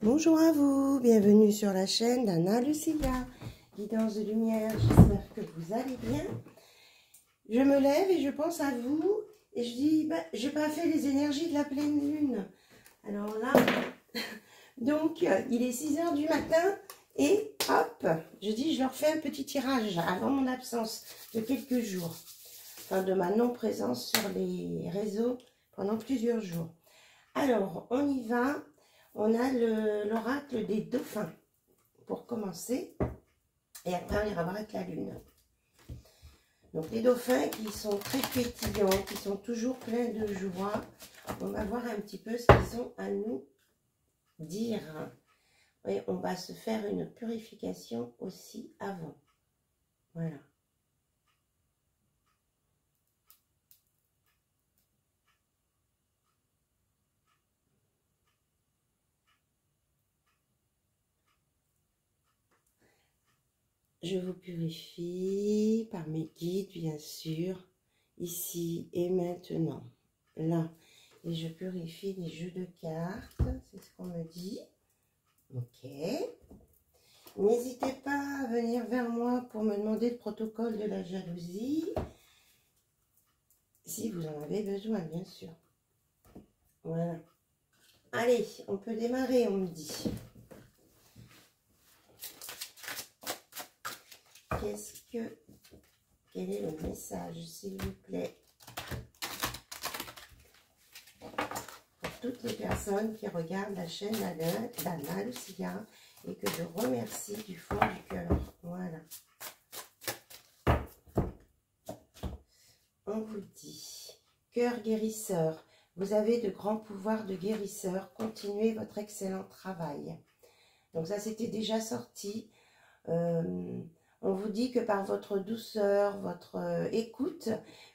Bonjour à vous, bienvenue sur la chaîne d'Anna Lucia, guidance de lumière, j'espère que vous allez bien. Je me lève et je pense à vous et je dis, j'ai pas fait les énergies de la pleine lune. Alors là, donc il est 6 h du matin et hop, je dis je leur fais un petit tirage avant mon absence de quelques jours, enfin de ma non-présence sur les réseaux pendant plusieurs jours. Alors, on y va. On a l'oracle des dauphins pour commencer. Et après, on ira voir avec la lune. Donc, les dauphins qui sont très pétillants, qui sont toujours pleins de joie. On va voir un petit peu ce qu'ils ont à nous dire. Et on va se faire une purification aussi avant. Voilà. Je vous purifie par mes guides, bien sûr, ici et maintenant, là. Et je purifie les jeux de cartes, c'est ce qu'on me dit. Ok. N'hésitez pas à venir vers moi pour me demander le protocole de la jalousie, si vous en avez besoin, bien sûr. Voilà. Allez, on peut démarrer, on me dit. Quel est le message, s'il vous plaît, pour toutes les personnes qui regardent la chaîne d'Anna Lucia et que je remercie du fond du cœur. Voilà. On vous dit, cœur guérisseur, vous avez de grands pouvoirs de guérisseur, continuez votre excellent travail. Donc ça, c'était déjà sorti. On vous dit que par votre douceur, votre écoute,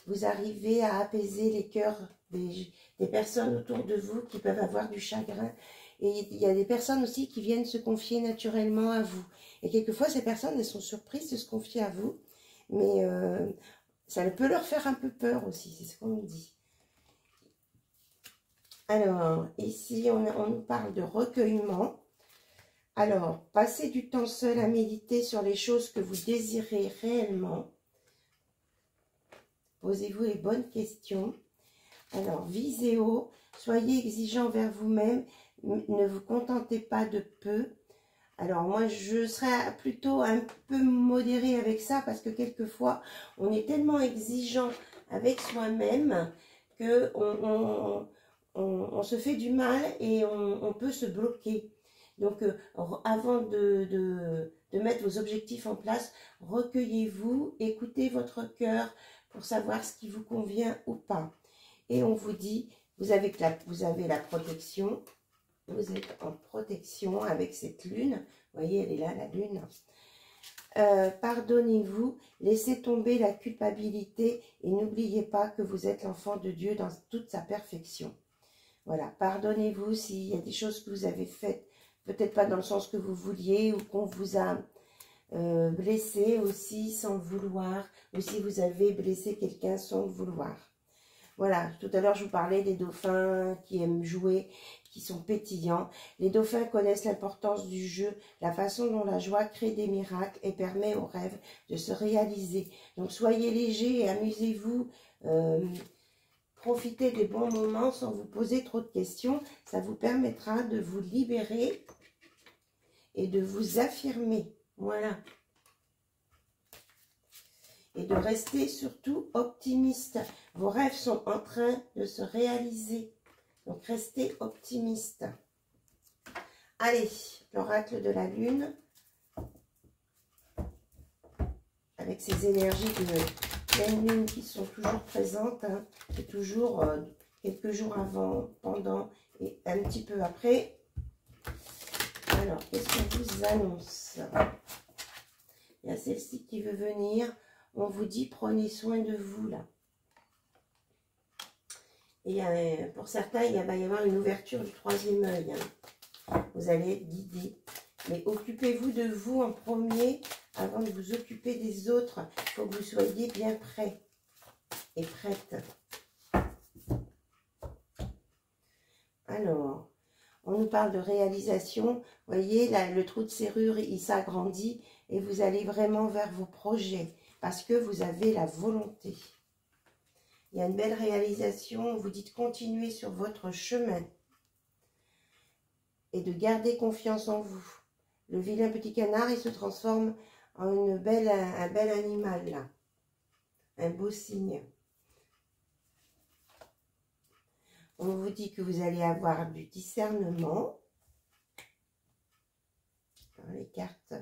vous arrivez à apaiser les cœurs des personnes autour de vous qui peuvent avoir du chagrin. Et il y a des personnes aussi qui viennent se confier naturellement à vous. Et quelquefois, ces personnes, elles sont surprises de se confier à vous. Mais ça peut leur faire un peu peur aussi, c'est ce qu'on nous dit. Alors, ici, on nous parle de recueillement. Alors, passez du temps seul à méditer sur les choses que vous désirez réellement. Posez-vous les bonnes questions. Alors, visez haut, soyez exigeant envers vous-même, ne vous contentez pas de peu. Alors, moi, je serais plutôt un peu modérée avec ça parce que quelquefois, on est tellement exigeant avec soi-même que on se fait du mal et on peut se bloquer. Donc, avant de mettre vos objectifs en place, recueillez-vous, écoutez votre cœur pour savoir ce qui vous convient ou pas. Et on vous dit, vous avez la protection, vous êtes en protection avec cette lune. Vous voyez, elle est là, la lune. Pardonnez-vous, laissez tomber la culpabilité et n'oubliez pas que vous êtes l'enfant de Dieu dans toute sa perfection. Voilà, pardonnez-vous s'il y a des choses que vous avez faites, peut-être pas dans le sens que vous vouliez ou qu'on vous a blessé aussi sans le vouloir, ou si vous avez blessé quelqu'un sans le vouloir. Voilà, tout à l'heure je vous parlais des dauphins qui aiment jouer, qui sont pétillants. Les dauphins connaissent l'importance du jeu, la façon dont la joie crée des miracles et permet aux rêves de se réaliser. Donc soyez légers et amusez-vous. Profitez des bons moments sans vous poser trop de questions. Ça vous permettra de vous libérer et de vous affirmer. Voilà. Et de rester surtout optimiste. Vos rêves sont en train de se réaliser. Donc, restez optimiste. Allez, l'oracle de la lune. Avec ces énergies de pleine lune qui sont toujours présentes. Hein. C'est toujours quelques jours avant, pendant et un petit peu après. Alors, qu'est-ce qu'on vous annonce? Il y a celle-ci qui veut venir. On vous dit, prenez soin de vous, là. Et pour certains, il va y avoir une ouverture du troisième œil. Hein. Vous allez être guidé. Mais occupez-vous de vous en premier avant de vous occuper des autres. Il faut que vous soyez bien prêts et prêtes. Alors, On nous parle de réalisation. Vous voyez, là, le trou de serrure, il s'agrandit et vous allez vraiment vers vos projets parce que vous avez la volonté. Il y a une belle réalisation. Vous dites continuer sur votre chemin et de garder confiance en vous. Le vilain petit canard, il se transforme en un bel animal, là. Un beau signe. On vous dit que vous allez avoir du discernement. Les cartes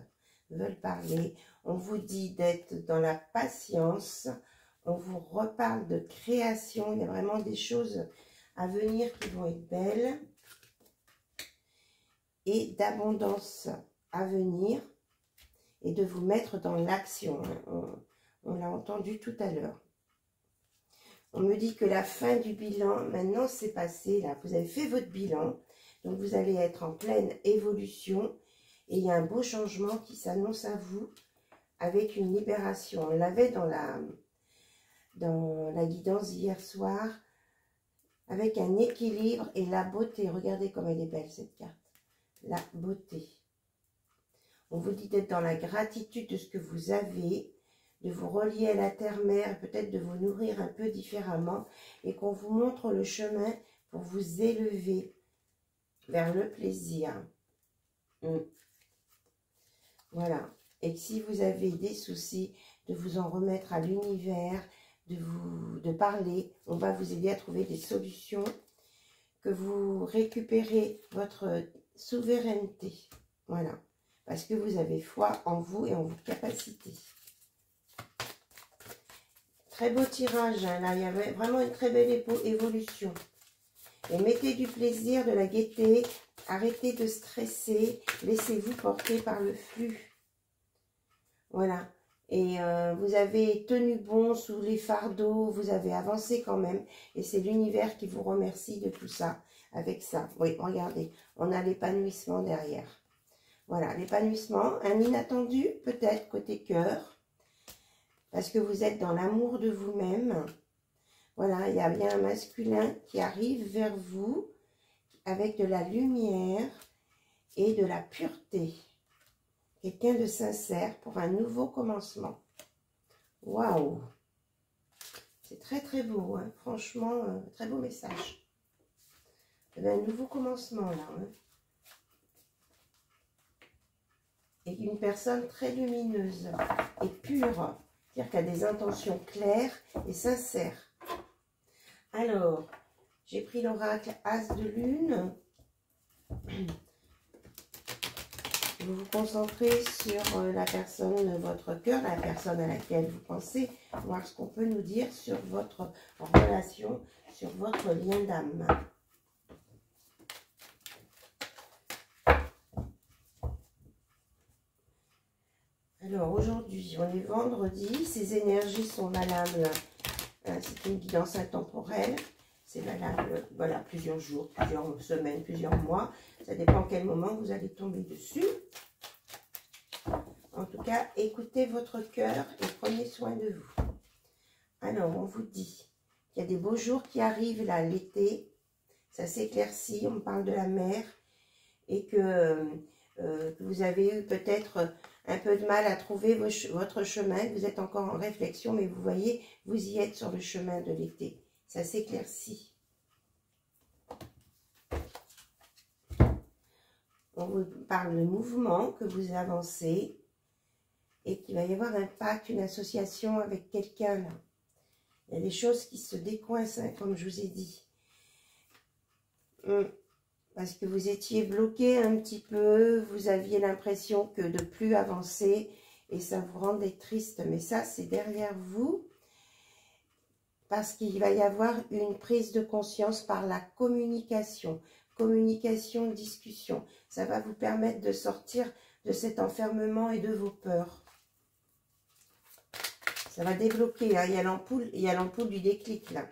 veulent parler. On vous dit d'être dans la patience. On vous reparle de création. Il y a vraiment des choses à venir qui vont être belles. Et d'abondance à venir. Et de vous mettre dans l'action. On l'a entendu tout à l'heure. On me dit que la fin du bilan, maintenant c'est passé, là, vous avez fait votre bilan, donc vous allez être en pleine évolution, et il y a un beau changement qui s'annonce à vous, avec une libération. On l'avait dans la guidance d'hier soir, avec un équilibre et la beauté. Regardez comme elle est belle cette carte, la beauté. On vous dit d'être dans la gratitude de ce que vous avez, de vous relier à la terre-mère, peut-être de vous nourrir un peu différemment, et qu'on vous montre le chemin pour vous élever vers le plaisir. Voilà. Et que si vous avez des soucis, de vous en remettre à l'univers, de parler, on va vous aider à trouver des solutions, que vous récupérez votre souveraineté. Voilà. Parce que vous avez foi en vous et en vos capacités. Très beau tirage, hein, là, il y avait vraiment une très belle évolution. Et mettez du plaisir, de la gaieté, arrêtez de stresser, laissez-vous porter par le flux. Voilà. Et vous avez tenu bon sous les fardeaux, vous avez avancé quand même. Et c'est l'univers qui vous remercie de tout ça, avec ça. Oui, regardez, on a l'épanouissement derrière. Voilà, l'épanouissement, un inattendu peut-être côté cœur. Parce que vous êtes dans l'amour de vous-même. Voilà, il y a bien un masculin qui arrive vers vous avec de la lumière et de la pureté. Quelqu'un de sincère pour un nouveau commencement. Waouh! C'est très très beau, hein. Franchement, très beau message. Un nouveau commencement là. Hein. Et une personne très lumineuse et pure. C'est-à-dire qu'il y a des intentions claires et sincères. Alors, j'ai pris l'oracle As de Lune. Vous vous concentrez sur la personne, votre cœur, la personne à laquelle vous pensez, voir ce qu'on peut nous dire sur votre relation, sur votre lien d'âme. Alors aujourd'hui, on est vendredi, ces énergies sont valables, c'est une guidance intemporelle, c'est valable voilà, plusieurs jours, plusieurs semaines, plusieurs mois, ça dépend quel moment vous allez tomber dessus. En tout cas, écoutez votre cœur et prenez soin de vous. Alors, on vous dit qu'il y a des beaux jours qui arrivent là, l'été, ça s'éclaircit, on parle de la mer, et que vous avez eu peut-être un peu de mal à trouver votre chemin, vous êtes encore en réflexion, mais vous voyez, vous y êtes sur le chemin de l'été. Ça s'éclaircit. On vous parle de mouvement, que vous avancez, et qu'il va y avoir un pacte, une association avec quelqu'un là. Il y a des choses qui se décoincent, hein, comme je vous ai dit. Parce que vous étiez bloqué un petit peu, vous aviez l'impression que de plus avancer et ça vous rendait triste. Mais ça, c'est derrière vous parce qu'il va y avoir une prise de conscience par la communication. Communication, discussion. Ça va vous permettre de sortir de cet enfermement et de vos peurs. Ça va débloquer, hein. Il y a l'ampoule du déclic là.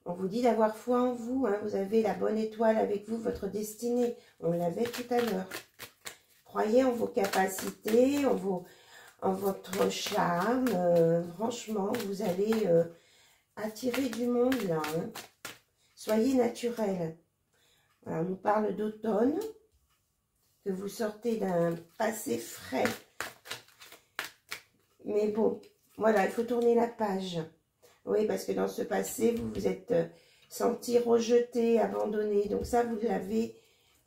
On vous dit d'avoir foi en vous, hein. Vous avez la bonne étoile avec vous, votre destinée. On l'avait tout à l'heure. Croyez en vos capacités, en en votre charme. Franchement, vous allez attirer du monde là. Hein. Soyez naturel. Voilà, on nous parle d'automne, que vous sortez d'un passé frais. Mais bon, voilà, il faut tourner la page. Oui, parce que dans ce passé, vous vous êtes senti rejeté, abandonné. Donc ça, vous l'avez,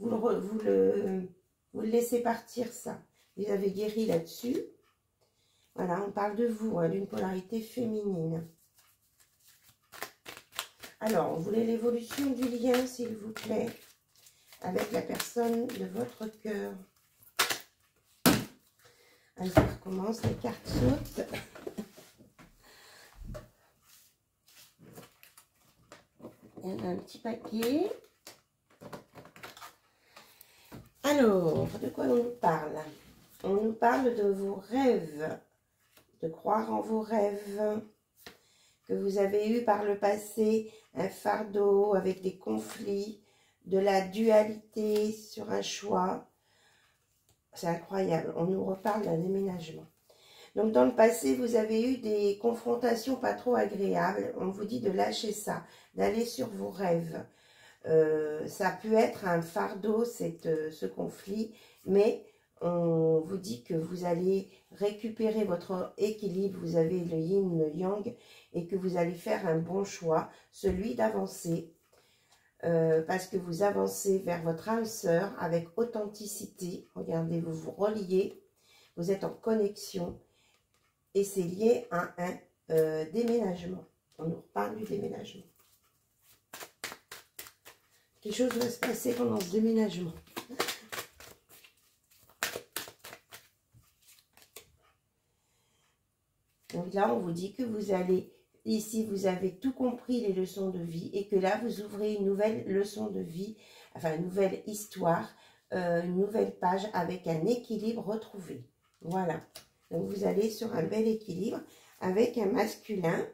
vous le laissez partir, ça. Vous avez guéri là-dessus. Voilà, on parle de vous, hein, d'une polarité féminine. Alors, on voulait l'évolution du lien, s'il vous plaît, avec la personne de votre cœur. Allez, ça recommence, les cartes sautent. Il y en a un petit paquet. Alors, de quoi on nous parle? On nous parle de vos rêves, de croire en vos rêves, que vous avez eu par le passé un fardeau avec des conflits, de la dualité sur un choix. C'est incroyable, on nous reparle d'un déménagement. Donc dans le passé, vous avez eu des confrontations pas trop agréables. On vous dit de lâcher ça, d'aller sur vos rêves. Ça peut être un fardeau, ce conflit, mais on vous dit que vous allez récupérer votre équilibre, vous avez le yin, le yang, et que vous allez faire un bon choix, celui d'avancer, parce que vous avancez vers votre âme sœur avec authenticité. Regardez, vous vous reliez, vous êtes en connexion, et c'est lié à un déménagement. On nous reparle du déménagement. Quelque chose va se passer pendant ce déménagement. Donc là, on vous dit que vous allez, ici, vous avez tout compris les leçons de vie et que là, vous ouvrez une nouvelle leçon de vie, enfin, une nouvelle histoire, une nouvelle page avec un équilibre retrouvé. Voilà. Donc, vous allez sur un bel équilibre avec un masculin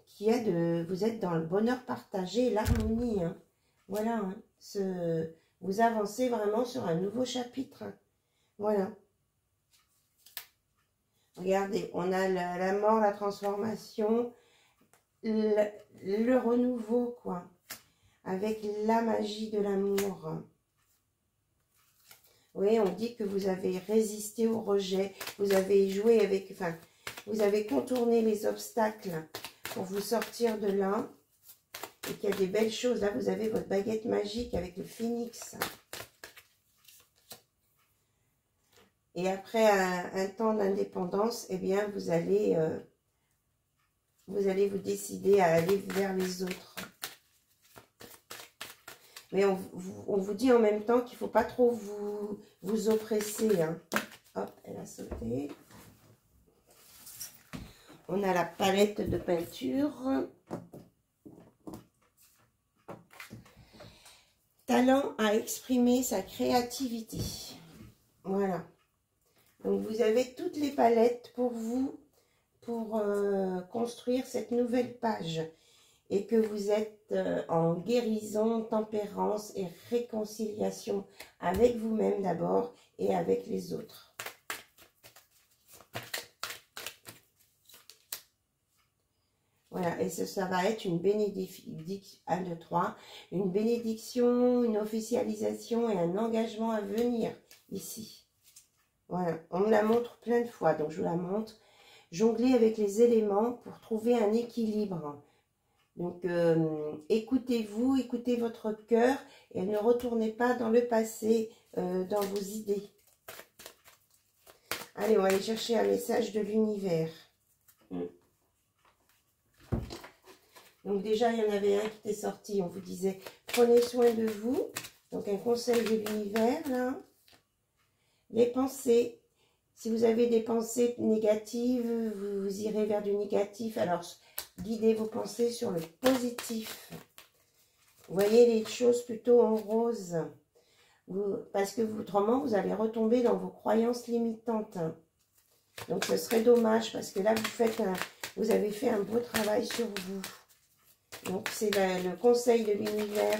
qui a vous êtes dans le bonheur partagé et l'harmonie. Hein. Voilà. Hein. Vous avancez vraiment sur un nouveau chapitre. Voilà. Regardez, on a la mort, la transformation, le renouveau, quoi. Avec la magie de l'amour. Oui, on dit que vous avez résisté au rejet. Vous avez joué avec... Enfin, vous avez contourné les obstacles pour vous sortir de là. Et qu'il y a des belles choses. Là, vous avez votre baguette magique avec le phénix. Et après un temps d'indépendance, eh bien, vous allez vous décider à aller vers les autres. Mais on vous dit en même temps qu'il ne faut pas trop vous oppresser. Hein. Hop, elle a sauté. On a la palette de peinture. Talent à exprimer sa créativité. Voilà. Donc, vous avez toutes les palettes pour vous, pour construire cette nouvelle page. Et que vous êtes en guérison, tempérance et réconciliation avec vous-même d'abord et avec les autres. Voilà, et ça va être une bénédiction, 1, 2, 3, une bénédiction, une officialisation et un engagement à venir ici. Voilà, on me la montre plein de fois, donc je vous la montre. Jongler avec les éléments pour trouver un équilibre. Donc, écoutez-vous, écoutez votre cœur et ne retournez pas dans le passé, dans vos idées. Allez, on va aller chercher un message de l'univers. Donc déjà, il y en avait un qui était sorti, on vous disait, prenez soin de vous. Donc, un conseil de l'univers, là. Les pensées. Si vous avez des pensées négatives, vous irez vers du négatif. Alors, guidez vos pensées sur le positif. Vous voyez les choses plutôt en rose. Parce que autrement, vous allez retomber dans vos croyances limitantes. Donc, ce serait dommage parce que là, vous avez fait un beau travail sur vous. Donc, c'est le conseil de l'univers.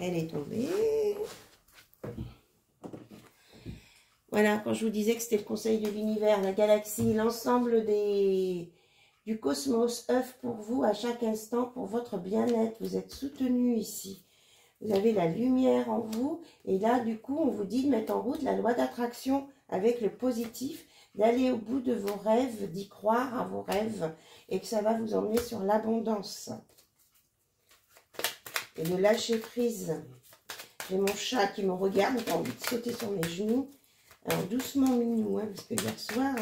Elle est tombée. Voilà, quand je vous disais que c'était le conseil de l'univers, la galaxie, l'ensemble du cosmos œuvre pour vous à chaque instant, pour votre bien-être. Vous êtes soutenu ici. Vous avez la lumière en vous. Et là, du coup, on vous dit de mettre en route la loi d'attraction avec le positif, d'aller au bout de vos rêves, d'y croire à vos rêves, et que ça va vous emmener sur l'abondance. Et de lâcher prise. J'ai mon chat qui me regarde, qui a envie de sauter sur mes genoux. Alors, doucement, Minou, hein, parce que hier soir...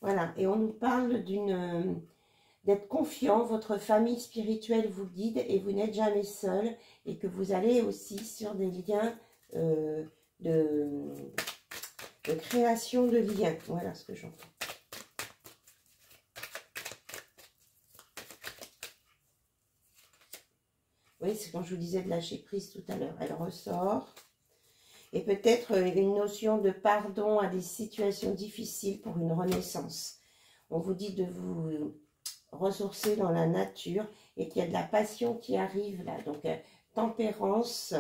Voilà, et on nous parle d'être confiant, votre famille spirituelle vous guide et vous n'êtes jamais seul. Et que vous allez aussi sur des liens de création de liens. Voilà ce que j'entends. Oui, c'est quand je vous disais de lâcher prise tout à l'heure. Elle ressort. Et peut-être une notion de pardon à des situations difficiles pour une renaissance. On vous dit de vous ressourcer dans la nature et qu'il y a de la passion qui arrive là. Donc, tempérance,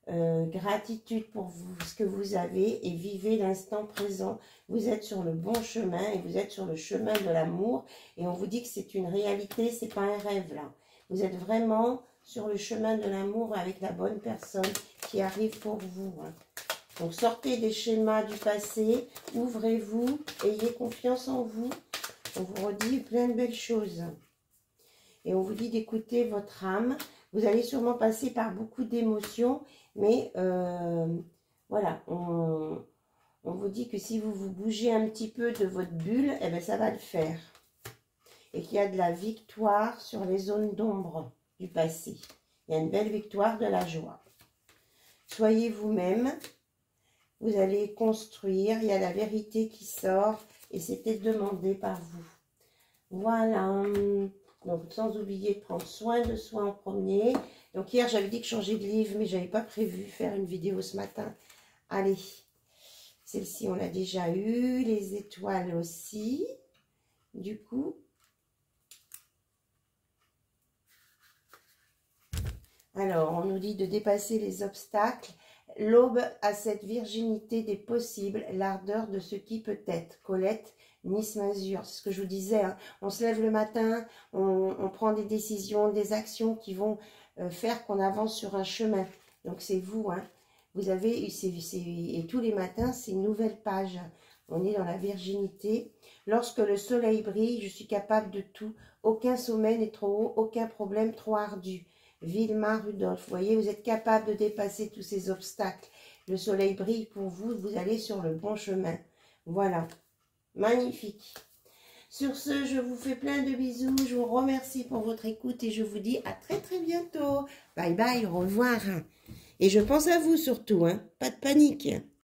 gratitude pour vous, ce que vous avez et vivez l'instant présent. Vous êtes sur le bon chemin et vous êtes sur le chemin de l'amour. Et on vous dit que c'est une réalité, c'est pas un rêve là. Vous êtes vraiment sur le chemin de l'amour avec la bonne personne qui arrive pour vous. Hein. Donc, sortez des schémas du passé, ouvrez-vous, ayez confiance en vous. On vous redit plein de belles choses. Et on vous dit d'écouter votre âme. Vous allez sûrement passer par beaucoup d'émotions, mais voilà, on vous dit que si vous vous bougez un petit peu de votre bulle, eh bien, ça va le faire. Et qu'il y a de la victoire sur les zones d'ombre du passé. Il y a une belle victoire, de la joie. Soyez vous-même, vous allez construire, il y a la vérité qui sort et c'était demandé par vous. Voilà, donc sans oublier de prendre soin de soi en premier. Donc hier j'avais dit que changer de livre, mais je n'avais pas prévu faire une vidéo ce matin. Allez, celle-ci on l'a déjà eue, les étoiles aussi, du coup. Alors, on nous dit de dépasser les obstacles, l'aube à cette virginité des possibles, l'ardeur de ce qui peut être. Colette Nice-Mazur, c'est ce que je vous disais, hein. On se lève le matin, on prend des décisions, des actions qui vont faire qu'on avance sur un chemin. Donc c'est vous, hein. Vous avez, et tous les matins, c'est une nouvelle page. On est dans la virginité. Lorsque le soleil brille, je suis capable de tout. Aucun sommet n'est trop haut, aucun problème trop ardu. Vilma Rudolph, vous voyez, vous êtes capable de dépasser tous ces obstacles. Le soleil brille pour vous, vous allez sur le bon chemin. Voilà, magnifique. Sur ce, je vous fais plein de bisous, je vous remercie pour votre écoute et je vous dis à très très bientôt. Bye bye, au revoir. Et je pense à vous surtout, hein, pas de panique.